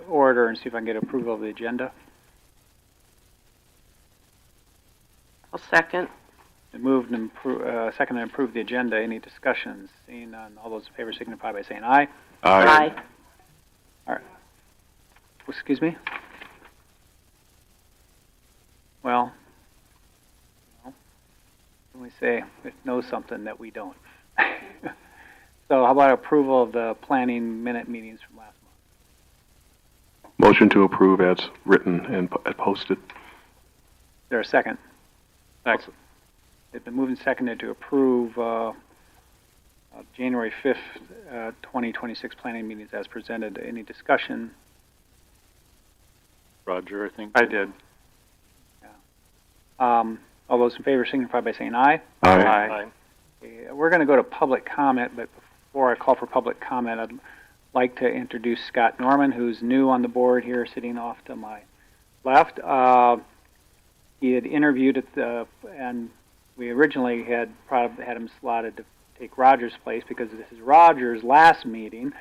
order and see if I can get approval of the agenda. I'll second. Moved and second and approved the agenda. Any discussions? Seeing none, all those in favor signify by saying aye. Aye. All right. Excuse me? Well, we say it knows something that we don't. So how about approval of the planning minute meetings from last month? Motion to approve as written and posted. Is there a second? Second. It's been moved and seconded to approve January 5th, 2026 planning meetings as presented. Any discussion? Roger, I think. I did. Yeah. All those in favor signify by saying aye. Aye. Okay, we're going to go to public comment, but before I call for public comment, I'd like to introduce Scott Norman, who's new on the board here, sitting off to my left. He had interviewed at the, and we originally had him slotted to take Roger's place because this is Roger's last meeting.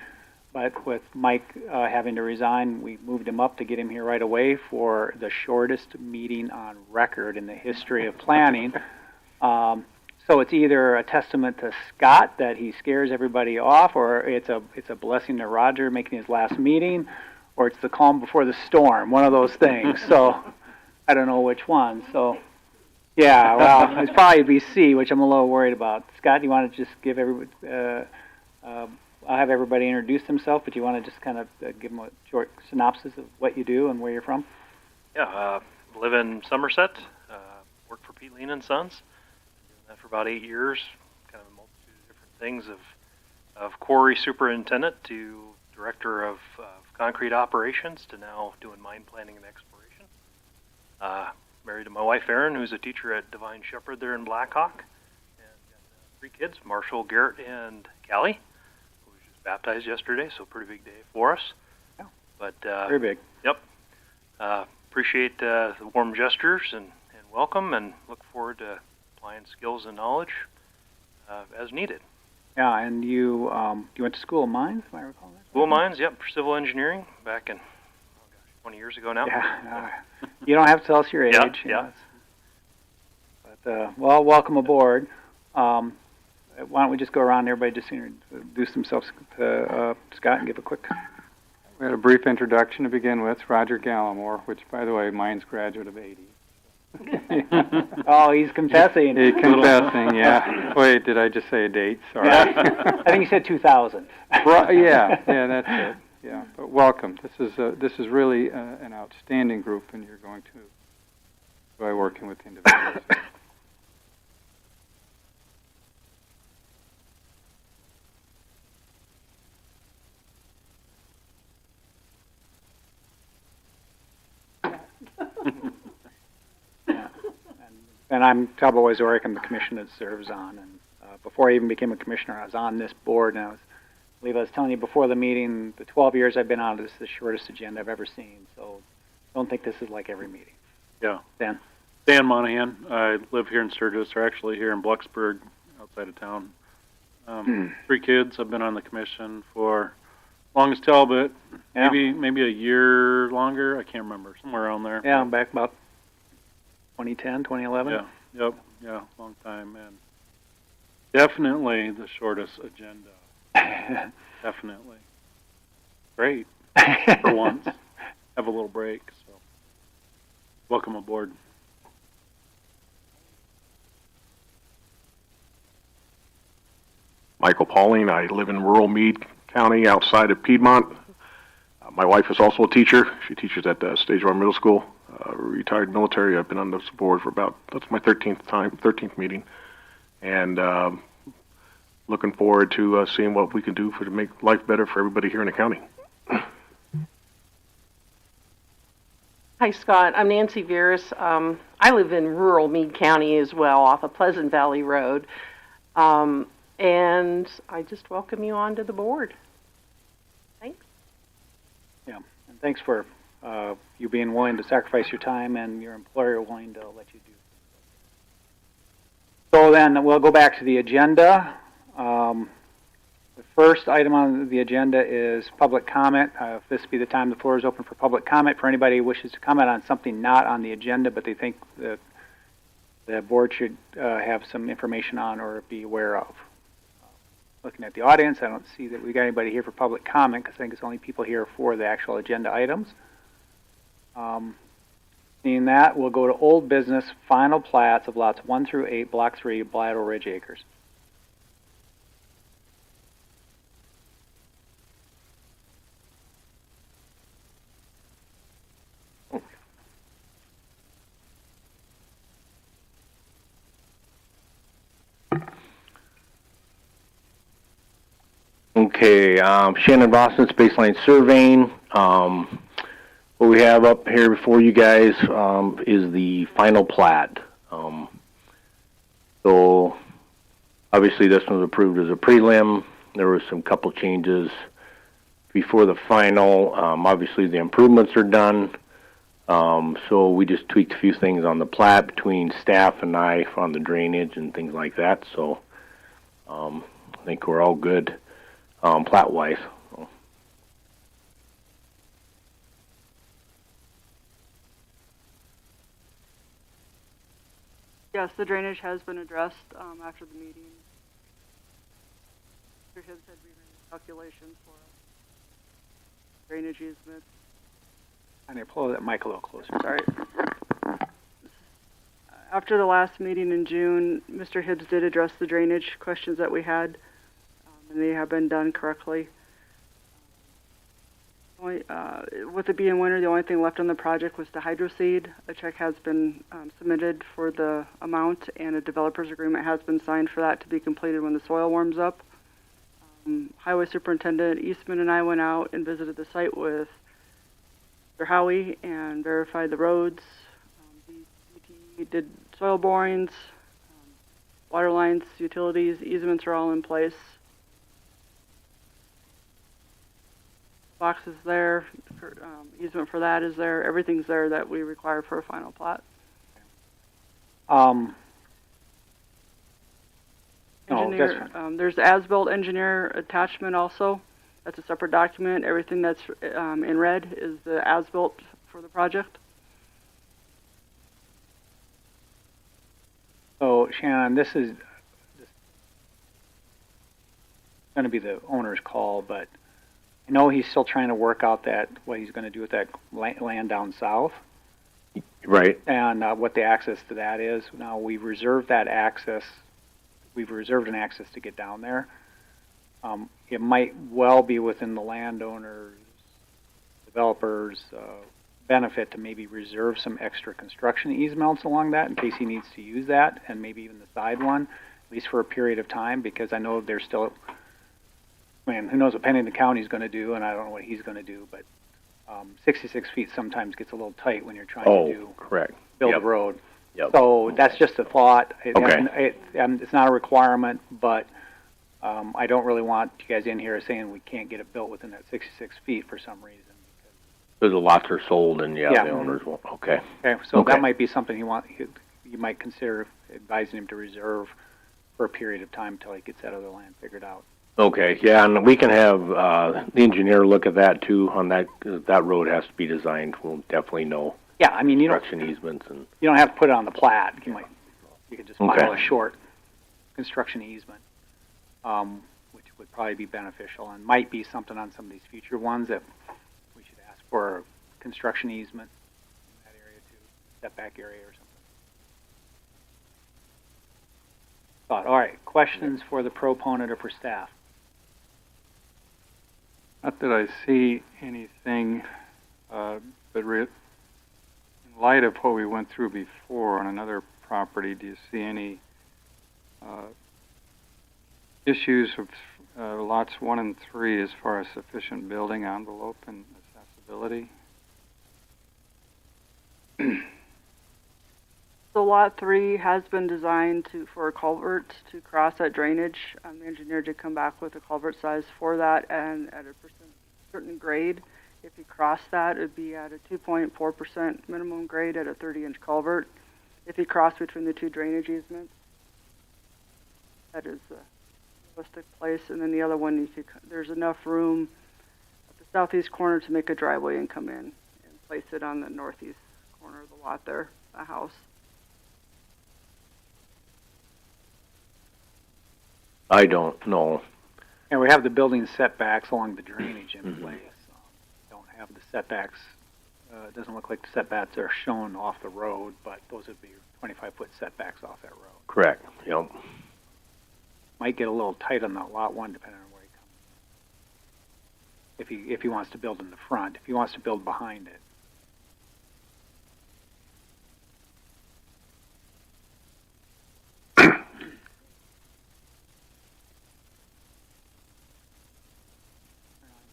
But with Mike having to resign, we moved him up to get him here right away for the shortest meeting on record in the history of planning. So it's either a testament to Scott that he scares everybody off, or it's a blessing to Roger making his last meeting, or it's the calm before the storm, one of those things. So I don't know which one. So yeah, well, it's probably be C, which I'm a little worried about. Scott, do you want to just give everybody? I'll have everybody introduce themselves, but you want to just kind of give them a short synopsis of what you do and where you're from? Yeah, live in Somerset, work for Pete Lean and Sons. Doing that for about 8 years, kind of a multitude of different things of quarry superintendent to director of concrete operations to now doing mine planning and exploration. Married to my wife Erin, who's a teacher at Divine Shepherd there in Blackhawk, and got 3 kids, Marshall, Garrett, and Callie, who was just baptized yesterday, so pretty big day for us. Yeah. But very big. Yep. Appreciate the warm gestures and welcome, and look forward to applying skills and knowledge as needed. Yeah, and you went to School of Mines, if I recall that? School of Mines, yep, for civil engineering back in 20 years ago now. Yeah, you don't have to tell us your age. Yeah, You know, yeah. but well, welcome aboard. Why don't we just go around, everybody just introduce themselves to Scott and give a quick. We had a brief introduction to begin with. Roger Gallimore, which, by the way, mine's graduate of 80. Oh, he's confessing. He's confessing, yeah. Wait, did I just say a date? Sorry. I think he said 2000. Yeah, that's it. Yeah, but welcome. This is really an outstanding group, and you're going to enjoy working with the individuals. And I'm Tubbo Wazorek. I'm the commission that serves on. And before I even became a commissioner, I was on this board. And I believe I was telling you before the meeting, the 12 years I've been on, this is the shortest agenda I've ever seen. So don't think this is like every meeting. Yeah. Dan? Dan Monahan. I live here in Sturgis, or actually here in Blacksburg, outside of town. 3 kids. I've been on the commission for long as Talbot. Yeah. Maybe a year longer. I can't remember. Somewhere around there. Yeah, back about 2010, 2011. Yeah. Yep. Yeah. Long time, and definitely the shortest agenda. Definitely. Great. For once. Have a little break. So, welcome aboard. Michael Pauling. I live in rural Meade County outside of Piedmont. My wife is also a teacher. She teaches at Stage 1 Middle School. Retired military. I've been on this board for that's my 13th meeting. And looking forward to seeing what we can do to make life better for everybody here in the county. Hi, Scott. I'm Nancy Veras. I live in rural Meade County as well, off of Pleasant Valley Road. And I just welcome you onto the board. Thanks. Yeah, and thanks for you being willing to sacrifice your time and your employer willing to let you do. So then we'll go back to the agenda. With first item on the agenda is public comment. If this be the time, the floor is open for public comment for anybody who wishes to comment on something not on the agenda, but they think that the board should have some information on or be aware of. Looking at the audience, I don't see that we got anybody here for public comment because I think it's only people here for the actual agenda items. Seeing that, we'll go to old business, final plats of lots 1 through 8, Block 3, Blattle Ridge Acres. Okay, Shannon Boston, Baseline Surveying. What we have up here before you guys is the final plat. So obviously this one was approved as a prelim. There was some couple changes before the final. Obviously the improvements are done. So we just tweaked a few things on the plat between staff and I on the drainage and things like that. So I think we're all good plat-wise. Yes, the drainage has been addressed after the meeting. Mr. Hibbs had rewritten calculations for drainage easements. I need to pull that mic a little closer. Sorry. After the last meeting in June, Mr. Hibbs did address the drainage questions that we had, and they have been done correctly. With it being winter, the only thing left on the project was the hydro seed. A check has been submitted for the amount, and a developer's agreement has been signed for that to be completed when the soil warms up. Highway Superintendent Eastman and I went out and visited the site with Mr. Howie and verified the roads. DTE did soil borings, water lines, utilities, easements are all in place. Box is there, easement for that is there, everything's there that we require for a final plat. Engineer, there's as-built engineer attachment also. That's a separate document. Everything that's in red is the as-built for the project. So Shannon, this is going to be the owner's call, but I know he's still trying to work out what he's going to do with that land down south. Right. And what the access to that is. Now, we've reserved that access. We've reserved an access to get down there. It might well be within the landowner's, developer's benefit to maybe reserve some extra construction easements along that in case he needs to use that, and maybe even the side one, at least for a period of time, because I know there's still, who knows what Pennington County's going to do, and I don't know what he's going to do, but 66 feet sometimes gets a little tight when you're trying to build a road. Yep. So that's just a thought. Okay. It's not a requirement, but I don't really want you guys in here saying we can't get it built within that 66 feet for some reason. The lots are sold, and the owners won't. Okay. Okay, so that might be something you might consider advising him to reserve for a period of time until he gets that other land figured out. Okay, yeah, and we can have the engineer look at that too. On that, 'cause that road has to be designed. We'll definitely know. Yeah, I mean, construction easements and you don't have to put it on the plat. You could just file a short construction easement, which would probably be beneficial and might be something on some of these future ones that we should ask for a construction easement in that area too, setback area or something. All right, questions for the proponent or for staff? Not that I see anything, but in light of what we went through before on another property, do you see any issues of lots 1 and 3 as far as sufficient building envelope and accessibility? So lot 3 has been designed for a culvert to cross that drainage. The engineer did come back with a culvert size for that and at a certain grade. If he crossed that, it would be at a 2.4% minimum grade at a 30-inch culvert. If he crossed between the two drainage easements, that is realistic place, and then the other one, there's enough room at the southeast corner to make a driveway and come in and place it on the northeast corner of the lot there, a house. I don't know. And we have the building setbacks along the drainage in place. Don't have the setbacks. It doesn't look like the setbacks are shown off the road, but those would be 25-foot setbacks off that road. Correct. Yep. Might get a little tight on that lot one, depending on where he comes. If he wants to build in the front, if he wants to build behind it.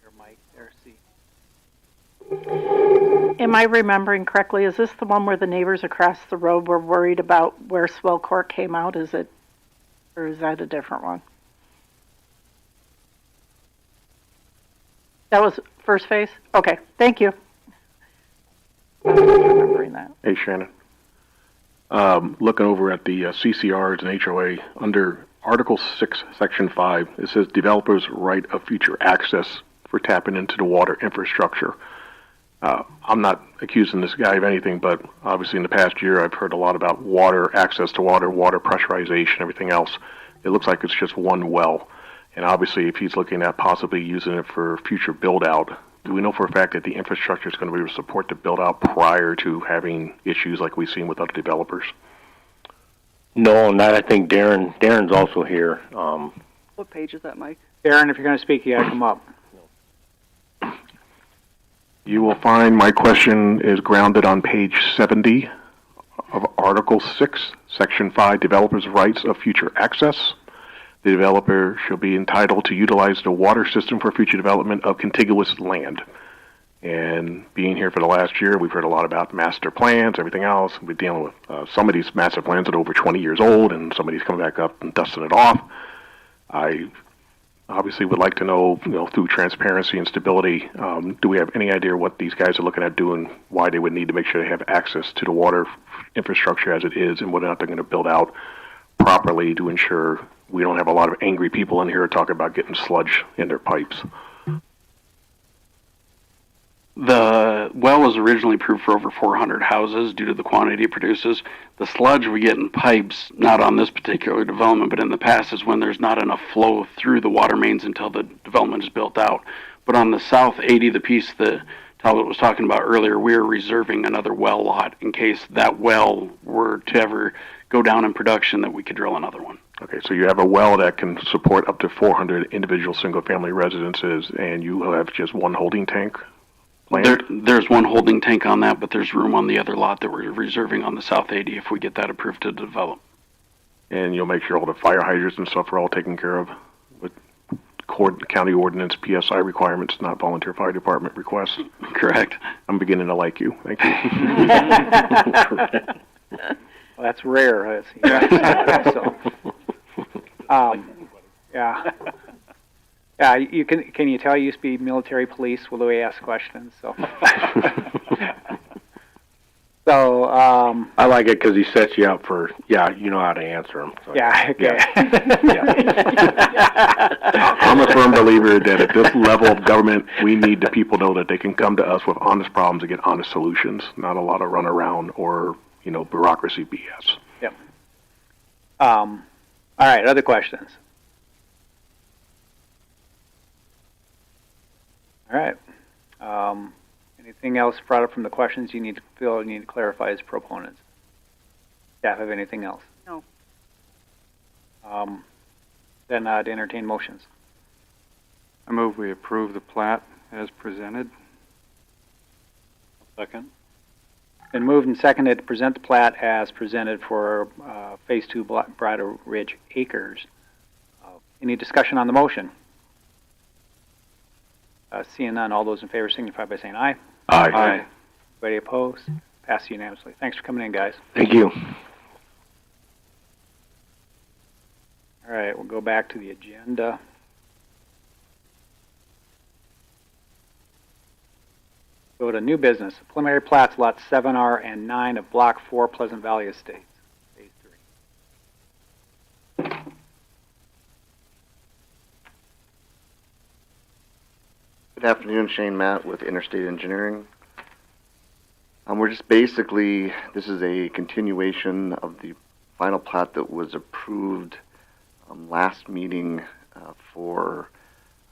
Your mic there, see. Am I remembering correctly? Is this the one where the neighbors across the road were worried about where swell court came out? Is it, or is that a different one? That was first phase? Okay, thank you. I'm remembering that. Hey, Shannon. Looking over at the CCRs and HOA, under Article 6, Section 5, it says developers' right of future access for tapping into the water infrastructure. I'm not accusing this guy of anything, but obviously in the past year I've heard a lot about water, access to water, water pressurization, everything else. It looks like it's just one well. And obviously if he's looking at possibly using it for future build-out, do we know for a fact that the infrastructure is going to be able to support the build-out prior to having issues like we've seen with other developers? No, not. I think Darren's also here. What page is that, Mike? Darren, if you're going to speak, you got to come up. You will find my question is grounded on page 70 of Article 6, Section 5, Developers' Rights of Future Access. The developer shall be entitled to utilize the water system for future development of contiguous land. And being here for the last year, we've heard a lot about master plans, everything else. We're dealing with some of these master plans that are over 20 years old, and somebody's coming back up and dusting it off. I obviously would like to know, through transparency and stability, do we have any idea what these guys are looking at doing, why they would need to make sure they have access to the water infrastructure as it is, and whether or not they're going to build out properly to ensure we don't have a lot of angry people in here talking about getting sludge in their pipes? The well was originally approved for over 400 houses due to the quantity it produces. The sludge we get in pipes, not on this particular development, but in the past, is when there's not enough flow through the water mains until the development is built out. But on the South 80, the piece that Talbot was talking about earlier, we are reserving another well lot in case that well were to ever go down in production, that we could drill another one. Okay, so you have a well that can support up to 400 individual single-family residences, and you have just one holding tank? There's one holding tank on that, but there's room on the other lot that we're reserving on the South 80 if we get that approved to develop. And you'll make sure all the fire hydrants and stuff are all taken care of with county ordinance PSI requirements, not volunteer fire department requests? Correct. I'm beginning to like you. Thank you. Well, that's rare. So, yeah. Yeah, you can you tell I used to be military police with the way I ask questions, so. So, I like it because he sets you up for, you know how to answer them. So. yeah, okay. I'm a firm believer that at this level of government, we need the people to know that they can come to us with honest problems and get honest solutions, not a lot of runaround or, bureaucracy BS. Yep. All right, other questions? All right. Anything else brought up from the questions you need to clarify as proponents? Staff have anything else? No. Then I'd entertain motions. I move we approve the plat as presented. Second? Been moved and seconded to present the plat as presented for Phase 2 Bridal Ridge Acres. Any discussion on the motion? Seeing none, all those in favor signify by saying aye. Aye. Anybody opposed? Passed unanimously. Thanks for coming in, guys. Thank you. All right, we'll go back to the agenda. Go to new business. Preliminary plats, lots 7R and 9 of Block 4, Pleasant Valley Estates, Phase 3. Afternoon, Shane Matt with Interstate Engineering. We're just basically, this is a continuation of the final plat that was approved last meeting for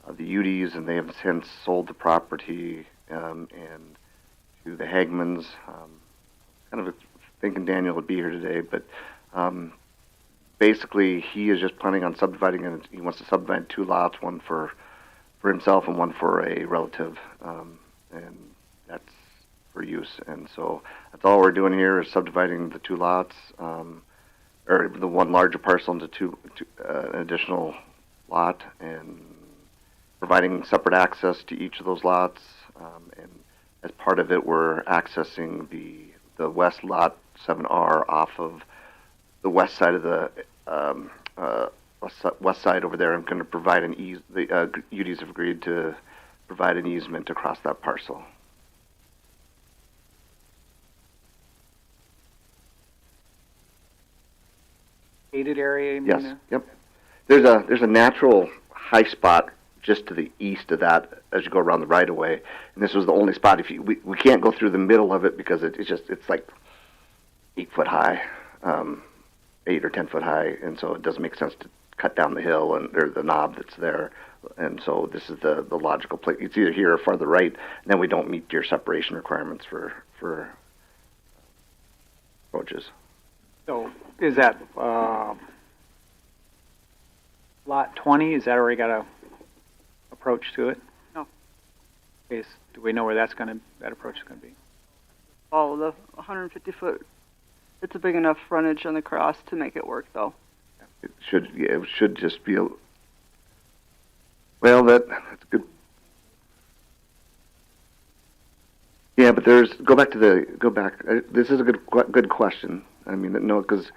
the UDs, and they have since sold the property and to the Hagmans. Kind of thinking Daniel would be here today, but basically he is just planning on subdividing it. He wants to subdivide 2 lots, one for himself and one for a relative, and that's for use. And so that's all we're doing here is subdividing the 2 lots, or the one larger parcel into an additional lot, and providing separate access to each of those lots. And as part of it, we're accessing the west lot 7R off of the west side of the west side over there. I'm going to provide an the UDs have agreed to provide an easement across that parcel. Gated area, you mean? Yes. Yep. There's a natural high spot just to the east of that as you go around the right of way, and this was the only spot. We can't go through the middle of it because it's like 8 foot high, 8 or 10 foot high, and so it doesn't make sense to cut down the hill or the knob that's there. And so this is the logical place. It's either here or farther right, and then we don't meet your separation requirements for approaches. So is that lot 20? Is that already got a approach to it? No. Do we know where that approach is going to be? All of the 150 foot. It's a big enough frontage on the cross to make it work, though. It should just be well, that's good. Yeah, but go back. This is a good question. I mean, no, because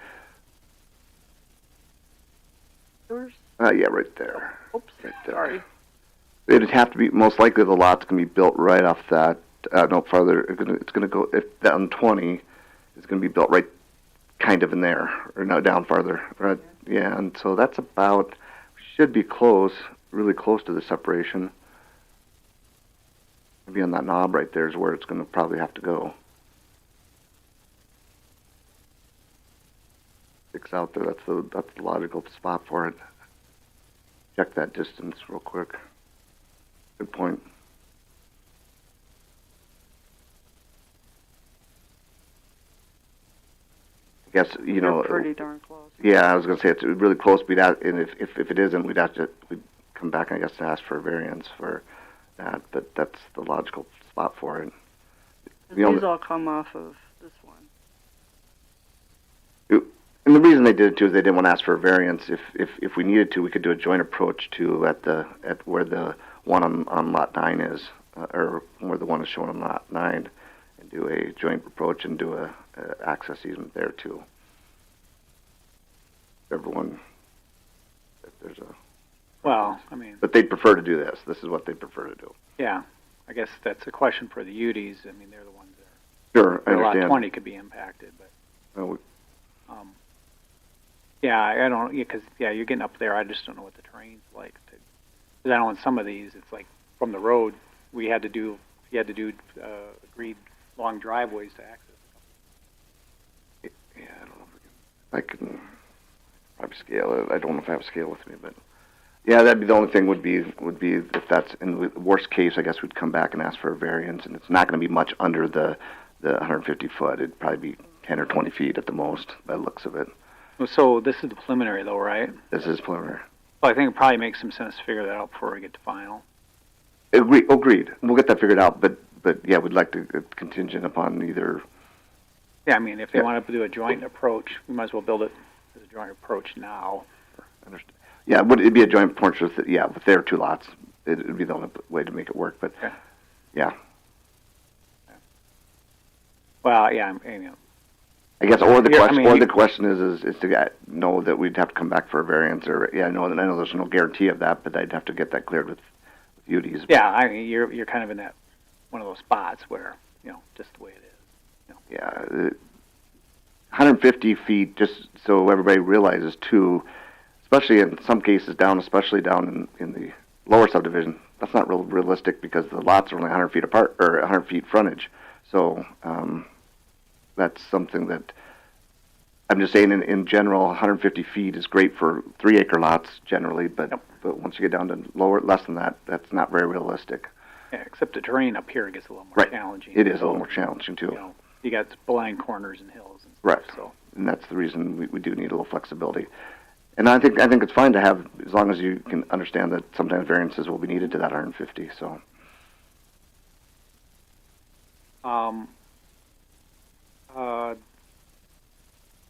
Yours? Yeah, right there. Oops, right there. sorry. It'd have to be, most likely the lot's going to be built right off that. No farther. It's going to go down 20. It's going to be built right, kind of in there, or no, down farther. Right? Yeah, and so that's about, should be close, really close to the separation. Maybe on that knob right there is where it's going to probably have to go. Sticks out there. That's the logical spot for it. Check that distance real quick. Good point. I guess, You're pretty darn close. Yeah, I was going to say it's really close. And if it isn't, we'd come back and I guess to ask for a variance for that. But that's the logical spot for it. These all come off of this one. And the reason they did it too is they didn't want to ask for a variance. If we needed to, we could do a joint approach to at where the one on lot 9 is, or where the one is shown on lot 9, and do a joint approach and do a access easement there too. Everyone, if there's a. Well, I mean. But they'd prefer to do this. This is what they prefer to do. Yeah, I guess that's a question for the UDs. I mean, they're the ones that Sure, I understand. lot 20 could be impacted, but. Well, yeah, I don't. Because you're getting up there. I just don't know what the terrain's like. Because I know in some of these, it's like from the road, you had to do agreed long driveways to access. Yeah, I don't know if I can probably scale it. I don't know if I have a scale with me, but yeah, that'd be the only thing would be if that's in the worst case. I guess we'd come back and ask for a variance, and it's not going to be much under the 150 foot. It'd probably be 10 or 20 feet at the most by the looks of it. So this is the preliminary, though, right? This is preliminary. Well, I think it probably makes some sense to figure that out before we get to final. Agreed. We'll get that figured out, but yeah, we'd like to contingent upon either. Yeah, I mean, if they want to do a joint approach, we might as well build it as a joint approach now. Understand. Yeah, it'd be a joint approach with their 2 lots. It'd be the only way to make it work, but yeah. Well, yeah, I guess, or the question is to know that we'd have to come back for a variance, or I know there's no guarantee of that, but I'd have to get that cleared with UDs. Yeah, I mean, you're kind of in that one of those spots where just the way it is. Yeah, 150 feet. Just so everybody realizes too, especially in some cases especially down in the lower subdivision, that's not real realistic because the lots are only 100 feet apart or 100 feet frontage. So that's something that I'm just saying. In general, 150 feet is great for 3-acre lots generally, but once you get down to less than that, that's not very realistic. Yeah, except the terrain up here gets a little more Right. challenging. It is a little more challenging too. You know, you got blind corners and hills and stuff. Right. So. And that's the reason we do need a little flexibility. And I think it's fine to have, as long as you can understand that sometimes variances will be needed to that 150. So.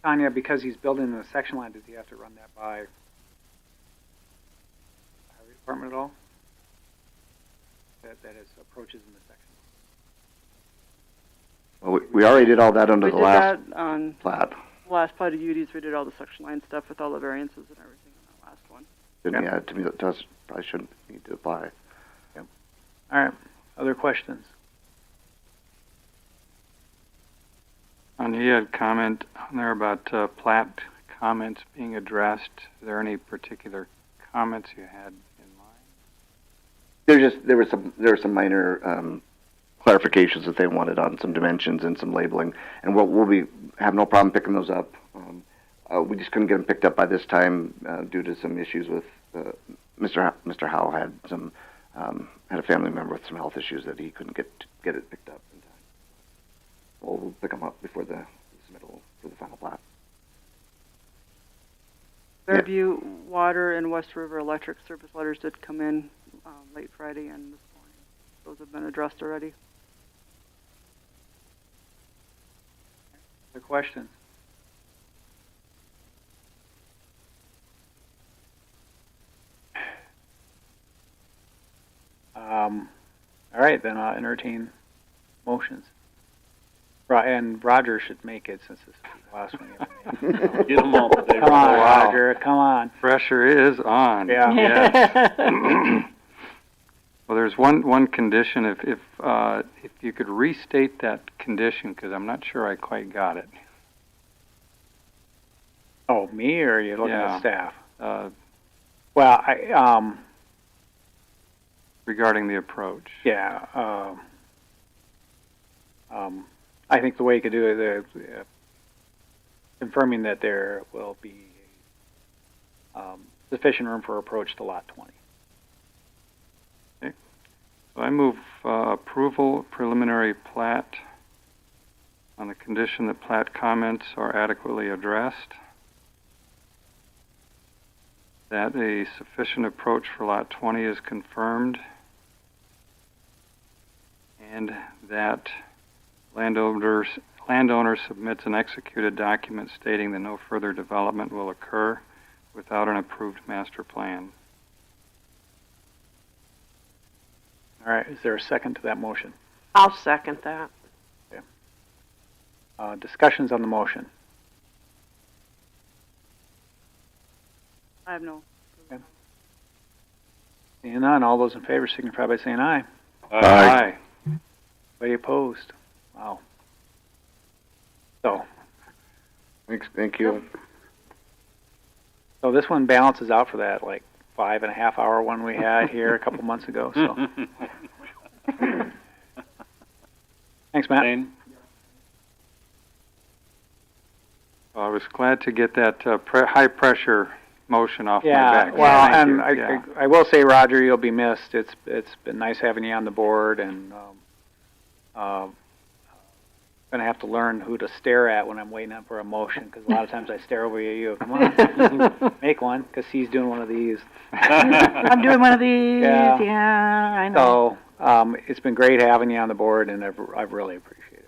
Tanya, because he's building in the section line, does he have to run that by the highway department at all? That is approaches in the section. Well, we already did all that under We the did last that on plat. last plat of UDs. We did all the section line stuff with all the variances and everything on that last one. Didn't yeah, to me that does probably shouldn't need to apply. Yep. All right. Other questions? And you had comment on there about plat comments being addressed. Is there any particular comments you had in mind? There were some minor clarifications that they wanted on some dimensions and some labeling, and we'll have no problem picking those up. We just couldn't get them picked up by this time due to some issues with Mr. Howe had a family member with some health issues that he couldn't get it picked up in time. We'll pick them up before the submittal for the final plat. Fairview Water and West River Electric service letters did come in late Friday and this morning. Those have been addressed already. Other questions? All right, then I'll entertain motions. And Roger should make it since this is the last one you ever made. Get them all today. Come on, Wow. Roger, come on. Pressure is on. Yeah. Yes. Well, there's one condition. If you could restate that condition, because I'm not sure I quite got it. Oh, me, or are you looking Yeah. at staff? Well, I regarding the approach. yeah. I think the way you could do it, confirming that there will be sufficient room for approach to lot 20. So I move approval preliminary plat on the condition that plat comments are adequately addressed, that a sufficient approach for lot 20 is confirmed, and that landowner submits an executed document stating that no further development will occur without an approved master plan. All right, is there a second to that motion? I'll second that. Discussions on the motion. I have no. Seeing none, all those in favor signify by saying aye. Aye. Anybody opposed? Wow. So Thank you. this one balances out for that like 5.5 hour one we had here a couple months ago. So thanks, Matt. Dane? Well, I was glad to get that high pressure motion off my Yeah, back. well, Thank and you. I will say, Roger, you'll be missed. It's been nice having you on the board, and gonna have to learn who to stare at when I'm waiting up for a motion, because a lot of times I stare over at you. Come on, make one, because he's doing one of these. I'm doing one of these. Yeah. Yeah, I know. So it's been great having you on the board, and I've really appreciated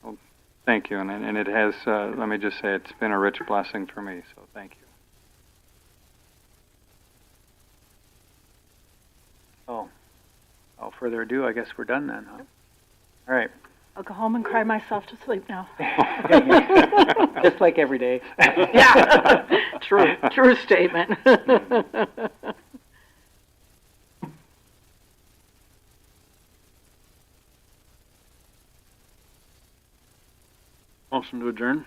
it. Thank you, and it has, let me just say, it's been a rich blessing for me, so thank you. Oh, without further ado, I guess we're done then, huh? All right. I'll go home and cry myself to sleep now. Just like every day. Yeah, true statement. Motion to adjourn?